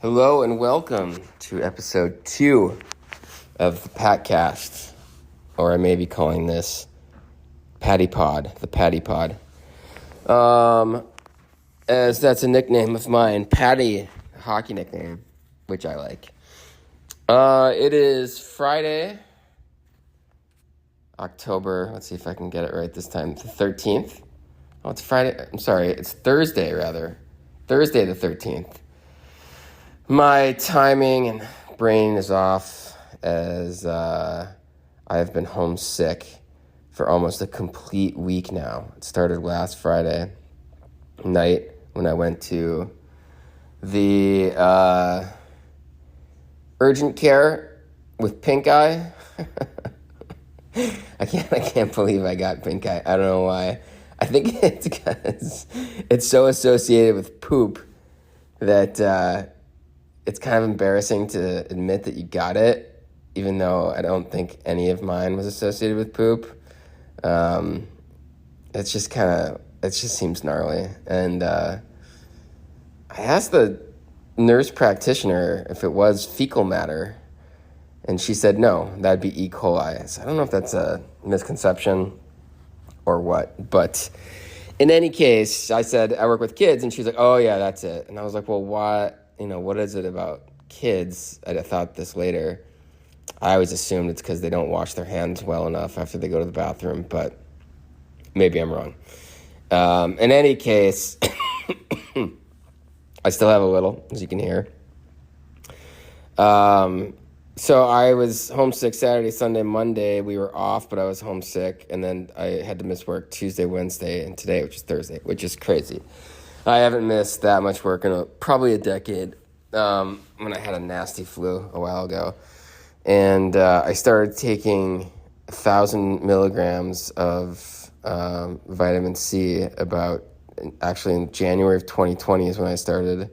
Hello and welcome to episode 2 of the Patcast, or I may be calling this Patty Pod, the Patty Pod. As that's a nickname of mine, Patty, a hockey nickname, which I like. It is Friday, October, let's see if I can get it right this time, the 13th. Oh, it's Friday, I'm sorry, it's Thursday rather. Thursday the 13th. My timing and brain is off as I have been homesick for almost a complete week now. It started last Friday night when I went to the urgent care with pink eye. I can't believe I got pink eye. I don't know why. I think it's because it's so associated with poop that it's kind of embarrassing to admit that you got it, even though I don't think any of mine was associated with poop. It just seems gnarly. And I asked the nurse practitioner if it was fecal matter, and she said no, that'd be E. coli. So I don't know if that's a misconception or what, but in any case, I said I work with kids, and she's like, oh yeah, that's it. And I was like, well, what is it about kids? I thought this later. I always assumed it's because they don't wash their hands well enough after they go to the bathroom, but maybe I'm wrong. In any case, I still have a little, as you can hear. So I was homesick Saturday, Sunday, Monday. We were off, but I was homesick, and then I had to miss work Tuesday, Wednesday, and today, which is Thursday, which is crazy. I haven't missed that much work in probably a decade, when I had a nasty flu a while ago. And I started taking 1,000 milligrams of vitamin C actually in January of 2020 is when I started.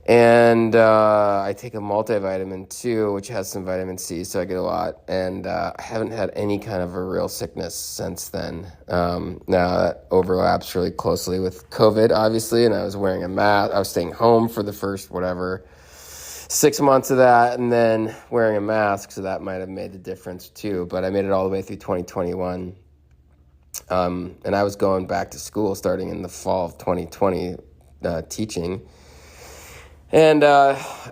And I take a multivitamin too, which has some vitamin C, so I get a lot. And I haven't had any kind of a real sickness since then. Now that overlaps really closely with COVID, obviously, and I was wearing a mask. I was staying home for the first 6 months of that, and then wearing a mask, so that might have made the difference too. But I made it all the way through 2021. And I was going back to school starting in the fall of 2020, teaching. And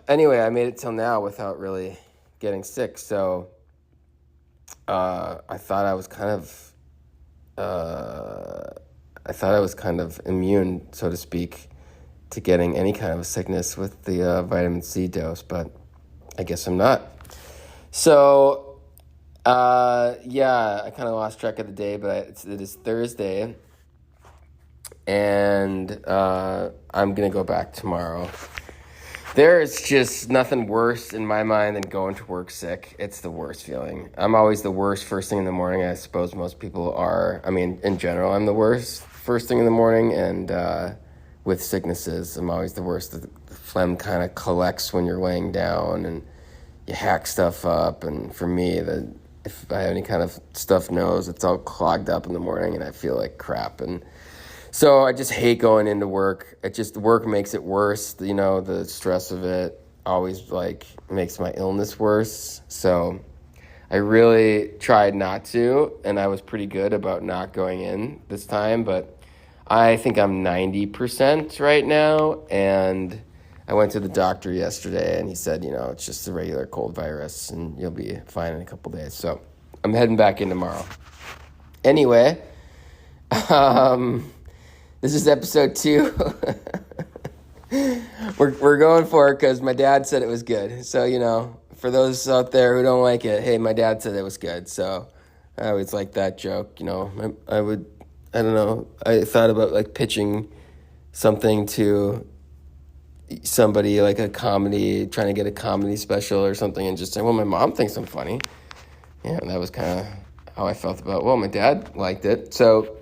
anyway, I made it till now without really getting sick. So I thought I was kind of immune, so to speak, to getting any kind of a sickness with the vitamin C dose, but I guess I'm not. So I kind of lost track of the day, but it is Thursday, and I'm gonna go back tomorrow. There is just nothing worse in my mind than going to work sick. It's the worst feeling. I'm always the worst first thing in the morning. I suppose most people are. I mean, in general, I'm the worst first thing in the morning. And with sicknesses, I'm always the worst. The phlegm kind of collects when you're laying down and you hack stuff up. And for me, if I have any kind of stuffed nose, it's all clogged up in the morning and I feel like crap. And so I just hate going into work. Work makes it worse. The stress of it always makes my illness worse. So I really tried not to, and I was pretty good about not going in this time, but I think I'm 90% right now. And I went to the doctor yesterday and he said, it's just a regular cold virus and you'll be fine in a couple days. So I'm heading back in tomorrow. Anyway, this is episode 2. We're going for it because my dad said it was good. So, for those out there who don't like it, hey, my dad said it was good. So I always like that joke. I thought about pitching something to somebody, like a comedy, trying to get a comedy special or something, and just saying, well, my mom thinks I'm funny. Yeah, and that was kind of how I felt about, my dad liked it. So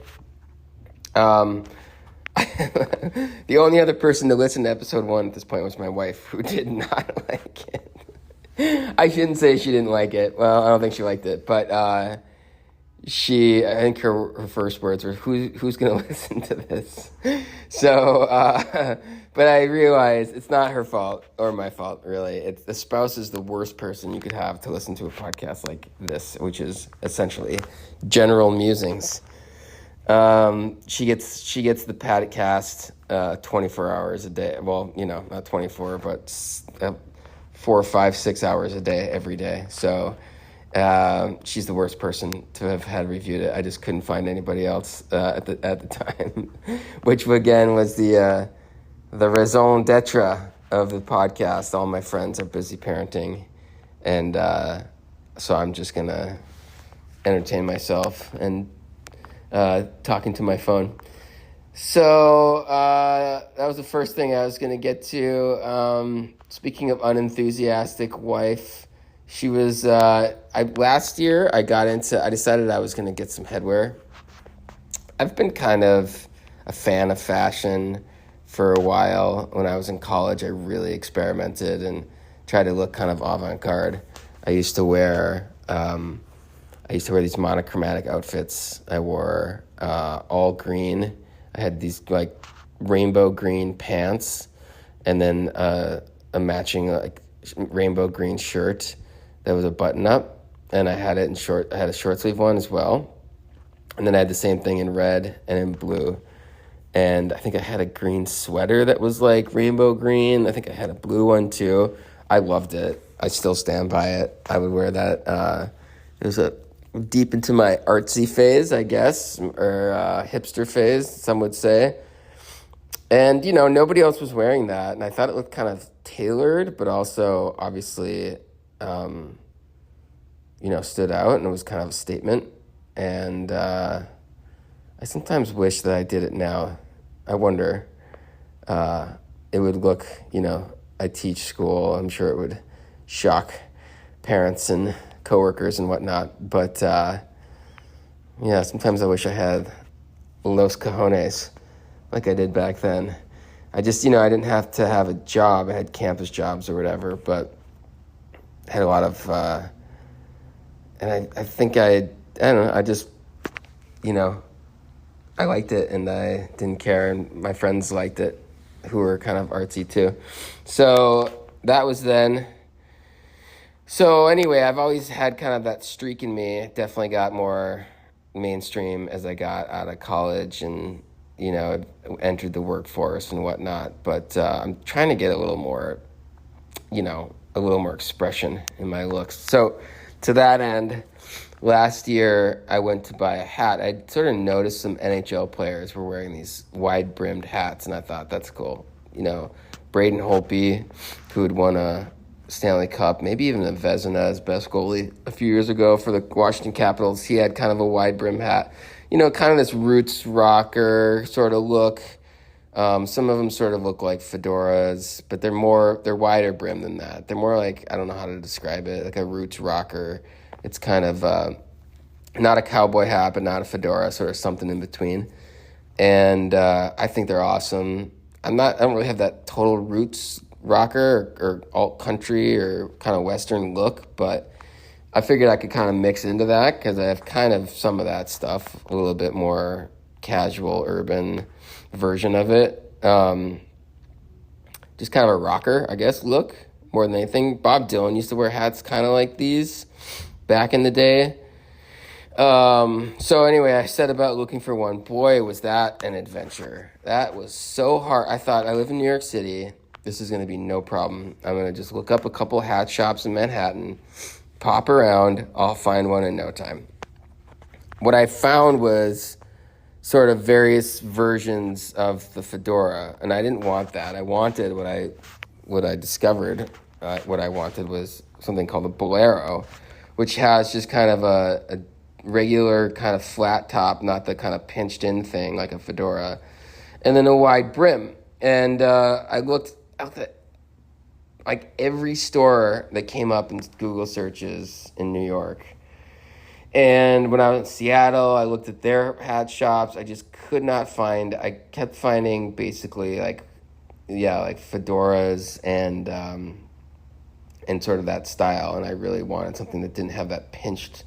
the only other person to listen to episode 1 at this point was my wife, who did not like it. I shouldn't say she didn't like it. Well, I don't think she liked it, but I think her first words were, who's going to listen to this? So But I realize it's not her fault or my fault, really. It's the spouse is the worst person you could have to listen to a podcast like this, which is essentially general musings. She gets the podcast 24 hours a day. Well, not 24, but 4, 5, 6 hours a day every day. So she's the worst person to have had reviewed it. I just couldn't find anybody else at the time, which again was the raison d'etre of the podcast. All my friends are busy parenting, and so I'm just gonna entertain myself and talking to my phone. So that was the first thing I was going to get to. Speaking of unenthusiastic wife, she was, last year I decided I was going to get some headwear. I've been kind of a fan of fashion for a while. When I was in college, I really experimented and tried to look kind of avant-garde. I used to wear these monochromatic outfits. I wore all green. I had these like rainbow green pants, and then a matching like rainbow green shirt that was a button up, and I had it in short. I had a short sleeve one as well, and then I had the same thing in red and in blue. And I think I had a green sweater that was like rainbow green. I think I had a blue one too. I loved it. I still stand by it. I would wear that. It was deep into my artsy phase, I guess, or hipster phase, some would say. And, nobody else was wearing that. And I thought it looked kind of tailored, but also obviously, stood out, and it was kind of a statement. And I sometimes wish that I did it now. I wonder, it would look, I teach school. I'm sure it would shock parents and coworkers and whatnot, but sometimes I wish I had los cojones like I did back then. I just, I didn't have to have a job. I had campus jobs or whatever, but I had a lot of, and I think I don't know, I just, I liked it and I didn't care, and my friends liked it who were kind of artsy too. So that was then. So anyway, I've always had kind of that streak in me. It definitely got more mainstream as I got out of college and, entered the workforce and whatnot. But I'm trying to get a little more expression in my looks. So to that end, last year I went to buy a hat. I sort of noticed some NHL players were wearing these wide-brimmed hats, and I thought, that's cool. Braden Holtby, who had won a Stanley Cup, maybe even a Vezina as best goalie a few years ago for the Washington Capitals. He had kind of a wide brim hat, kind of this roots rocker sort of look. Some of them sort of look like fedoras, but they're wider brim than that. They're more like, I don't know how to describe it, like a roots rocker. It's kind of not a cowboy hat, but not a fedora, sort of something in between. And I think they're awesome. I don't really have that total roots rocker or alt country or kind of Western look, but I figured I could kind of mix into that because I have kind of some of that stuff, a little bit more casual urban version of it. Just kind of a rocker, I guess, look more than anything. Bob Dylan used to wear hats kind of like these back in the day. So anyway, I set about looking for one. Boy, was that an adventure. That was so hard. I thought, I live in New York City. This is going to be no problem. I'm going to just look up a couple hat shops in Manhattan, pop around, I'll find one in no time. What I found was sort of various versions of the fedora, and I didn't want that. I wanted what I discovered. What I wanted was something called a bolero, which has just kind of a regular kind of flat top, not the kind of pinched in thing like a fedora, and then a wide brim. And I looked out at like every store that came up in Google searches in New York. And when I was in Seattle, I looked at their hat shops. I just could not find. I kept finding basically like fedoras and sort of that style. And I really wanted something that didn't have that pinched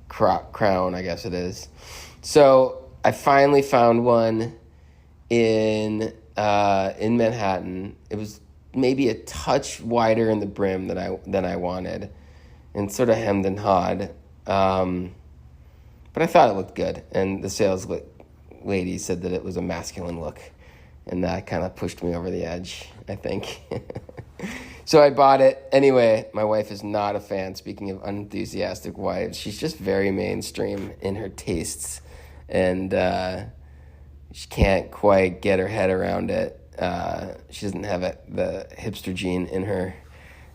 crown, I guess it is. So I finally found one in in Manhattan. It was maybe a touch wider in the brim than I wanted, and sort of hemmed and hawed. But I thought it looked good, and the sales lady said that it was a masculine look, and that kind of pushed me over the edge, I think. So I bought it. Anyway, my wife is not a fan, speaking of unenthusiastic wives. She's just very mainstream in her tastes, and she can't quite get her head around it. She doesn't have the hipster gene in her.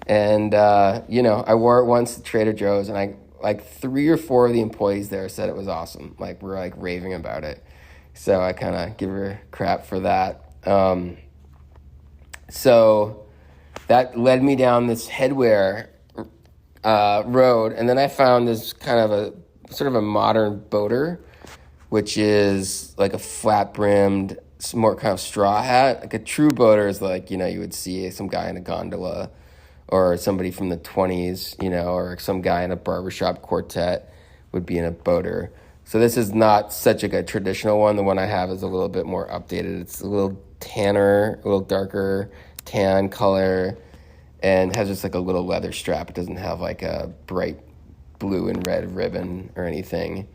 And, I wore it once at Trader Joe's, and like 3 or 4 of the employees there said it was awesome. Like, we're like raving about it. So I kind of give her crap for that. So that led me down this headwear road, and then I found this kind of a sort of a modern boater, which is like a flat-brimmed, more kind of straw hat. Like a true boater is like, you would see some guy in a gondola, or somebody from the 20s, or some guy in a barbershop quartet would be in a boater. So this is not such a traditional one. The one I have is a little bit more updated. It's a little tanner, a little darker tan color, and has just like a little leather strap. It doesn't have like a bright blue and red ribbon or anything.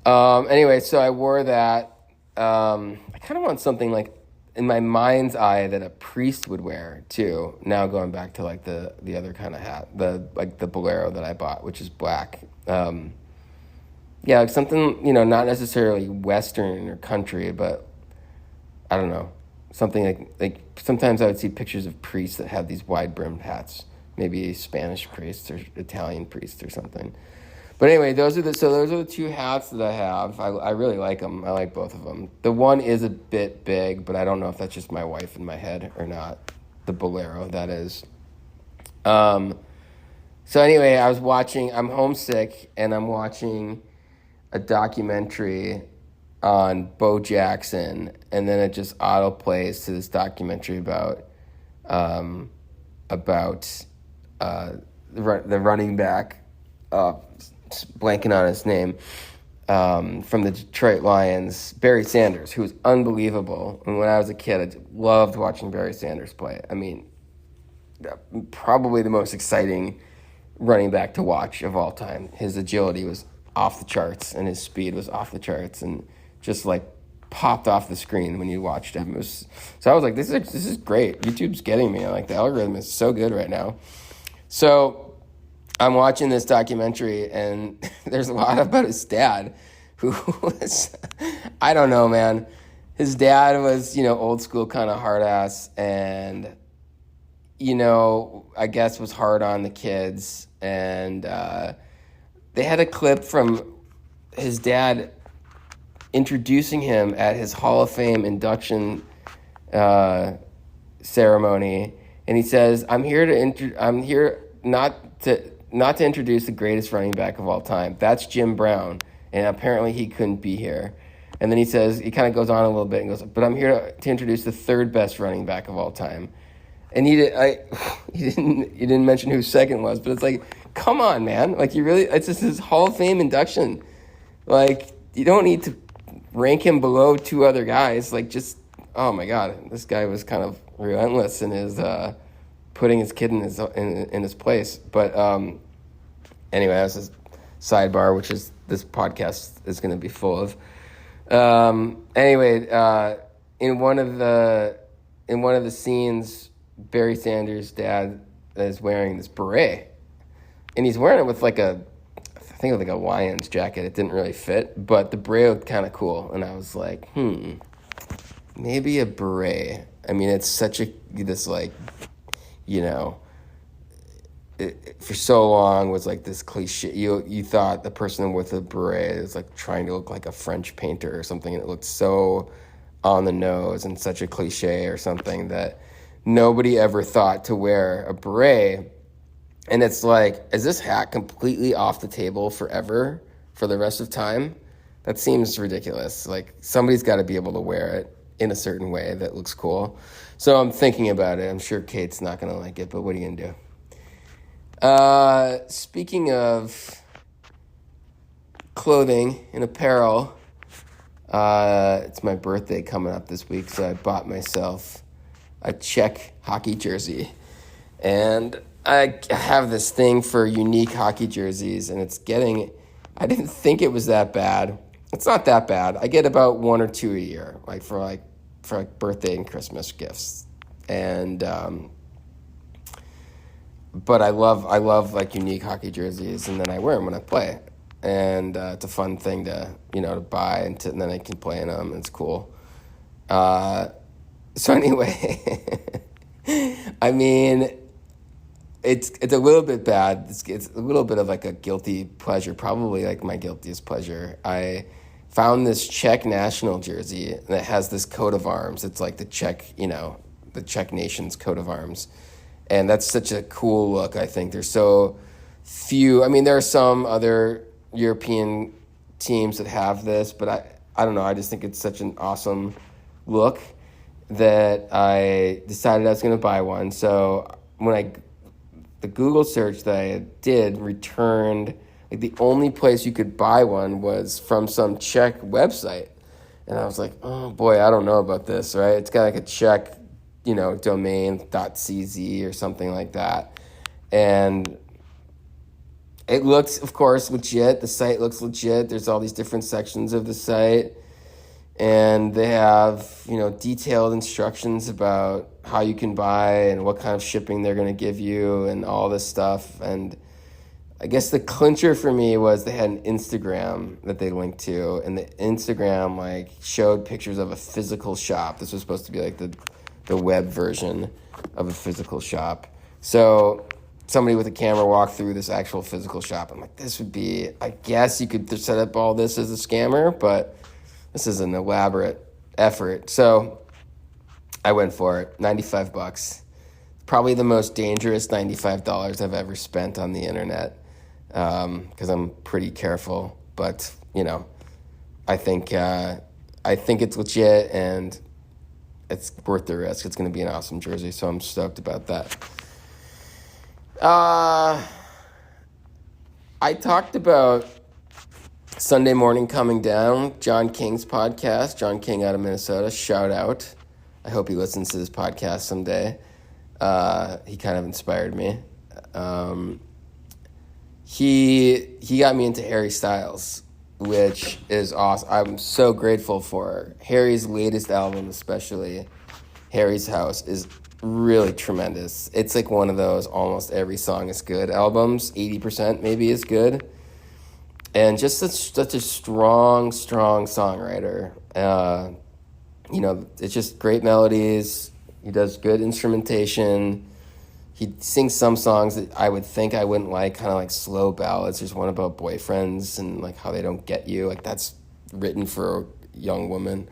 Anyway, so I wore that. I kind of want something like in my mind's eye that a priest would wear too. Now going back to like the other kind of hat, the bolero that I bought, which is black. Like something, not necessarily Western or country, but I don't know, something like sometimes I would see pictures of priests that have these wide brimmed hats, maybe Spanish priests or Italian priests or something. But anyway, those are the 2 hats that I have. I really like them. I like both of them. The one is a bit big, but I don't know if that's just my wife in my head or not. The bolero, that is. So anyway, I'm homesick, and I'm watching a documentary on Bo Jackson, and then it just auto plays to this documentary about the running back, blanking on his name, from the Detroit Lions, Barry Sanders, who was unbelievable. And when I was a kid, I loved watching Barry Sanders play. I mean, probably the most exciting running back to watch of all time. His agility was off the charts, and his speed was off the charts, and just like popped off the screen when you watched him. So I was like, this is great. YouTube's getting me. Like, the algorithm is so good right now. So I'm watching this documentary, and there's a lot about his dad, who was, I don't know, man. His dad was, old school kind of hard ass, and, I guess was hard on the kids. And they had a clip from his dad introducing him at his Hall of Fame induction ceremony, and he says, "I'm here not to introduce the greatest running back of all time. That's Jim Brown, and apparently he couldn't be here." And then he kind of goes on a little bit and goes, "But I'm here to introduce the 3rd best running back of all time." And he didn't mention who second was, but it's like, come on, man! Like, it's just his Hall of Fame induction. Like, you don't need to rank him below 2 other guys. Like, just, oh my God, this guy was kind of relentless in his putting his kid in his place. But anyway, that's a sidebar, which is this podcast is going to be full of. Anyway, in one of the scenes, Barry Sanders' dad is wearing this beret, and he's wearing it with like a Lions jacket. It didn't really fit, but the beret looked kind of cool, and I was like, maybe a beret. I mean, it's such for so long was like this cliche. You thought the person with a beret is like trying to look like a French painter or something, and it looked so on the nose and such a cliche or something that nobody ever thought to wear a beret. And it's like, is this hat completely off the table forever for the rest of time? That seems ridiculous. Like, somebody's got to be able to wear it in a certain way that looks cool. So I'm thinking about it. I'm sure Kate's not going to like it, but what are you going to do? Speaking of clothing and apparel, It's my birthday coming up this week, so I bought myself a Czech hockey jersey. And I have this thing for unique hockey jerseys, and I didn't think it was that bad. It's not that bad. I get about 1 or 2 a year, for birthday and Christmas gifts. And but I love like unique hockey jerseys, and then I wear them when I play. And it's a fun thing to buy, and then I can play in them. It's cool. So anyway, I mean, it's a little bit bad. It's a little bit of like a guilty pleasure, probably like my guiltiest pleasure. I found this Czech national jersey that has this coat of arms. It's like the Czech nation's coat of arms. And that's such a cool look, I think. There's so few. I mean, there are some other European teams that have this, but I don't know. I just think it's such an awesome look that I decided I was going to buy one. So the Google search that I did returned, like the only place you could buy one was from some Czech website. And I was like, oh boy, I don't know about this, right? It's got like a Czech, domain .cz or something like that. And it looks, of course, legit. The site looks legit. There's all these different sections of the site. And they have, detailed instructions about how you can buy and what kind of shipping they're going to give you and all this stuff. And I guess the clincher for me was they had an Instagram that they linked to. And the Instagram, showed pictures of a physical shop. This was supposed to be, the web version of a physical shop. So somebody with a camera walked through this actual physical shop. I'm like, this would be, I guess you could set up all this as a scammer, but this is an elaborate effort. So I went for it, $95. Probably the most dangerous $95 I've ever spent on the internet, because I'm pretty careful. But, I think it's legit, and it's worth the risk. It's going to be an awesome jersey, so I'm stoked about that. I talked about Sunday Morning Coming Down, John King's podcast. John King out of Minnesota, shout out. I hope he listens to this podcast someday. He kind of inspired me. He got me into Harry Styles, which is awesome. I'm so grateful for Harry's latest album, especially Harry's House, is really tremendous. It's like one of those almost every song is good albums. 80% maybe is good. And just such a strong songwriter. It's just great melodies. He does good instrumentation. He sings some songs that I would think I wouldn't like, kind of like slow ballads. There's one about boyfriends and like how they don't get you. Like that's written for a young woman,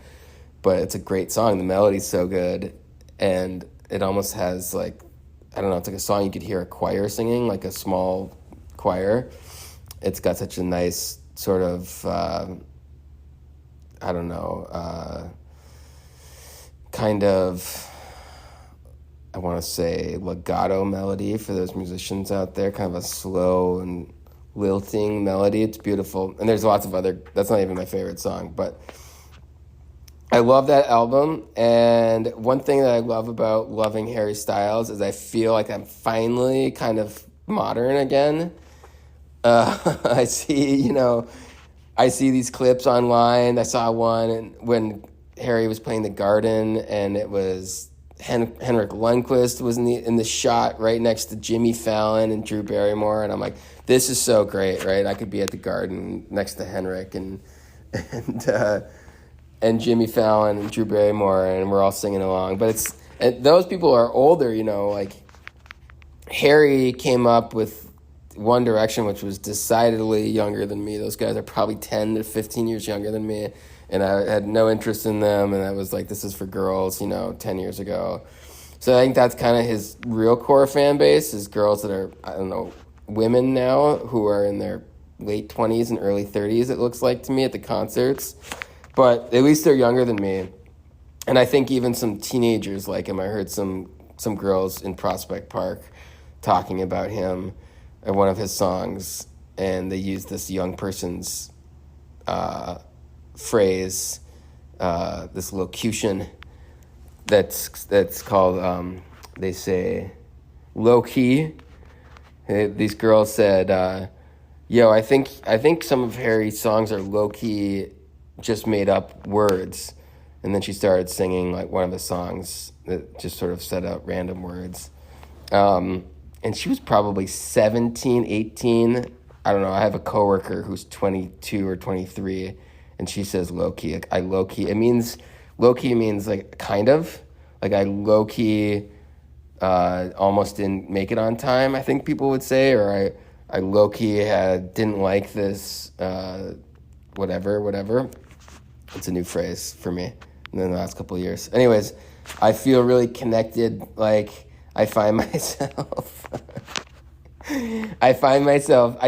but it's a great song. The melody's so good, and it almost has like, I don't know, it's like a song you could hear a choir singing, like a small choir. It's got such a nice sort of, kind of, I want to say legato melody for those musicians out there, kind of a slow and lilting melody. It's beautiful. And there's lots of other, that's not even my favorite song, but I love that album. And one thing that I love about loving Harry Styles is I feel like I'm finally kind of modern again. I see these clips online. I saw one when Harry was playing the Garden, and it was Henrik Lundqvist was in the shot right next to Jimmy Fallon and Drew Barrymore, and I'm like, this is so great, right? I could be at the Garden next to Henrik and Jimmy Fallon and Drew Barrymore, and we're all singing along. But those people are older, like Harry came up with One Direction, which was decidedly younger than me. Those guys are probably 10 to 15 years younger than me. And I had no interest in them, and I was like, this is for girls, 10 years ago. So I think that's kind of his real core fan base, is girls that are, I don't know, women now who are in their late 20s and early 30s, it looks like to me, at the concerts. But at least they're younger than me. And I think even some teenagers like him. I heard some girls in Prospect Park talking about him and one of his songs, and they used this young person's phrase this locution that's called, they say, low key. These girls said, "Yo, I think some of Harry's songs are low key, just made up words." And then she started singing like one of the songs that just sort of set out random words. And she was probably 17, 18. I don't know. I have a coworker who's 22 or 23, and she says low key. Like, I low key. It means low key means like kind of. Like I low key almost didn't make it on time, I think people would say, or I low key didn't like this whatever. It's a new phrase for me in the last couple of years. Anyways, I feel really connected. Like I find myself I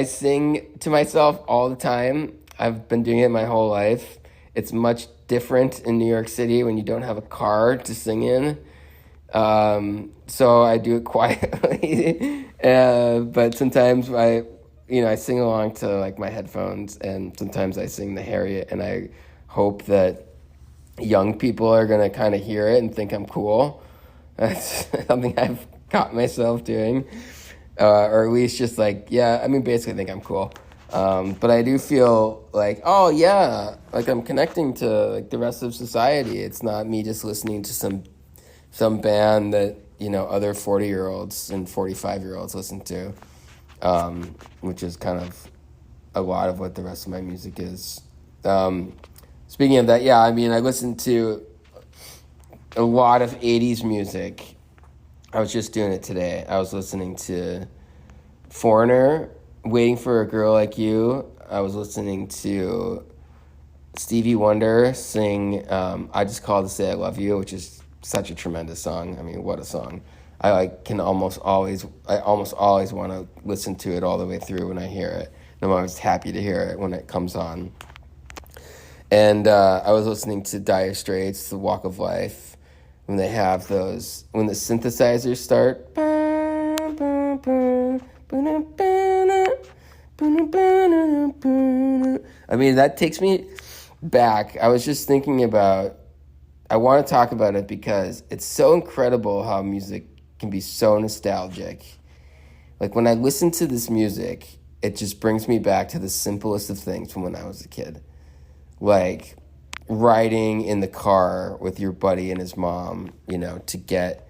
sing to myself all the time. I've been doing it my whole life. It's much different in New York City when you don't have a car to sing in. So I do it quietly. But sometimes I sing along to like my headphones, and sometimes I sing the Harriet, and I hope that young people are going to kind of hear it and think I'm cool. That's something I've caught myself doing. Or at least just like, yeah, I mean, basically think I'm cool. But I do feel like, oh yeah, like I'm connecting to like the rest of society. It's not me just listening to some band that, other 40-year-olds and 45-year-olds listen to, which is kind of a lot of what the rest of my music is. Speaking of that, yeah, I mean, I listen to a lot of 80s music. I was just doing it today. I was listening to Foreigner, Waiting for a Girl Like You. I was listening to Stevie Wonder sing I Just Called to Say I Love You, which is such a tremendous song. I mean, what a song. I almost always want to listen to it all the way through when I hear it. And I'm always happy to hear it when it comes on. And I was listening to Dire Straits, The Walk of Life, when the synthesizers start. I mean, that takes me back. I was just thinking I want to talk about it because it's so incredible how music can be so nostalgic. Like when I listen to this music, it just brings me back to the simplest of things from when I was a kid. Like riding in the car with your buddy and his mom, to get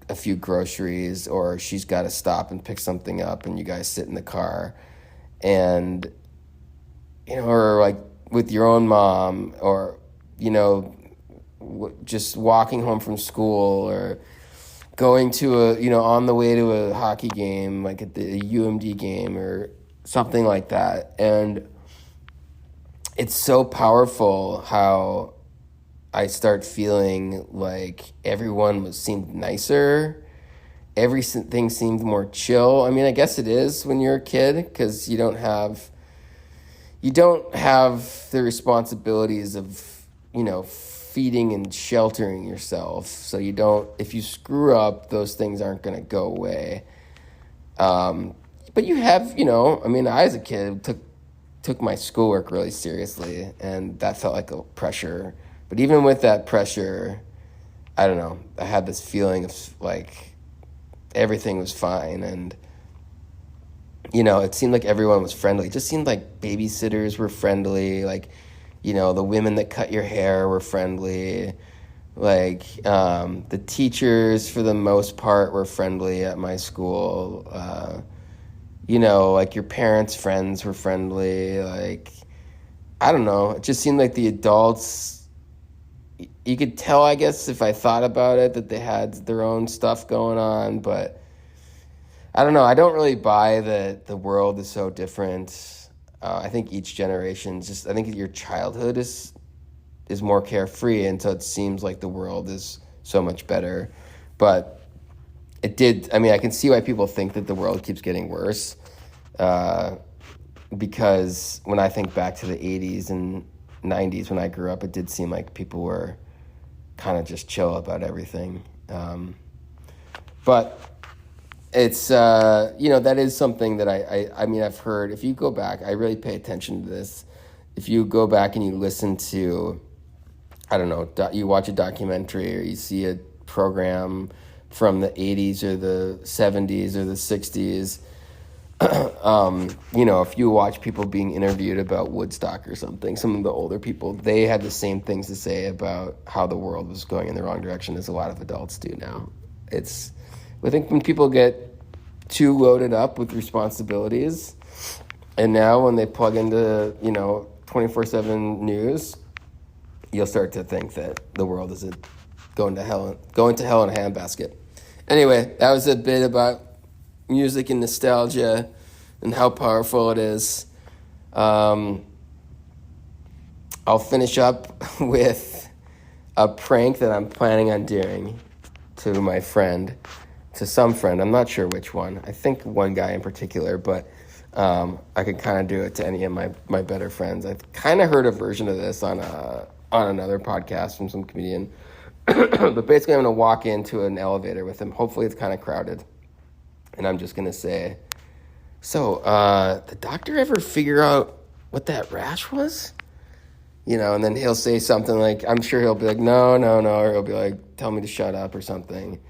a few groceries, or she's got to stop and pick something up and you guys sit in the car, and, or like with your own mom, or, just walking home from school, or going to on the way to a hockey game, like at the UMD game or something like that. And it's so powerful how I start feeling like everyone seemed nicer. Everything seemed more chill. I mean, I guess it is when you're a kid because you don't have the responsibilities of, feeding and sheltering yourself. So if you screw up, those things aren't going to go away. But you have, I mean, I as a kid took my schoolwork really seriously, and that felt like a pressure. But even with that pressure, I don't know, I had this feeling of like everything was fine, and it seemed like everyone was friendly. It just seemed like babysitters were friendly, like the women that cut your hair were friendly, like the teachers for the most part were friendly at my school. Like your parents' friends were friendly. Like, I don't know. It just seemed like the adults, you could tell, I guess, if I thought about it, that they had their own stuff going on. But I don't know. I don't really buy that the world is so different. I think each generation I think your childhood is more carefree. And so it seems like the world is so much better. But I can see why people think that the world keeps getting worse, because when I think back to the 80s and 90s when I grew up, it did seem like people were kind of just chill about everything. But it's, that is something that I've heard. If you go back, I really pay attention to this. if you go back and you listen to, I don't know, you watch a documentary or you see a program from the 80s or the 70s or the 60s, if you watch people being interviewed about Woodstock or something, some of the older people, they had the same things to say about how the world was going in the wrong direction as a lot of adults do now. I think when people get too loaded up with responsibilities, and now when they plug into, 24/7 news, you'll start to think that the world is going to hell in a handbasket. Anyway, that was a bit about music and nostalgia and how powerful it is. I'll finish up with a prank that I'm planning on doing to my friend, to some friend. I'm not sure which one. I think one guy in particular, but I could kind of do it to any of my better friends. I've kind of heard a version of this on another podcast from some comedian. But basically, I'm going to walk into an elevator with him. Hopefully, it's kind of crowded. And I'm just going to say, so, the doctor ever figure out what that rash was? And then he'll say something like, I'm sure he'll be like, no, or he'll be like, tell me to shut up or something.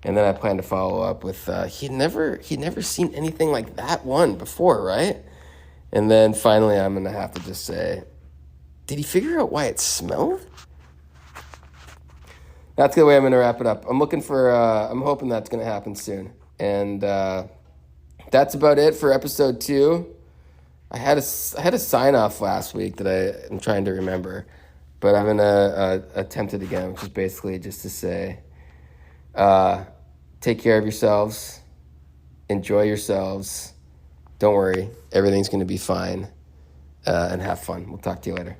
And then I plan to follow up with, he'd never seen anything like that one before, right? And then finally I'm going to have to just say, did he figure out why it smelled? That's the way I'm going to wrap it up. I'm hoping that's going to happen soon. And that's about it for episode 2. I had a sign off last week that I am trying to remember, but I'm gonna attempt it again, which is basically just to say, take care of yourselves, enjoy yourselves, don't worry, everything's gonna be fine, and have fun. We'll talk to you later.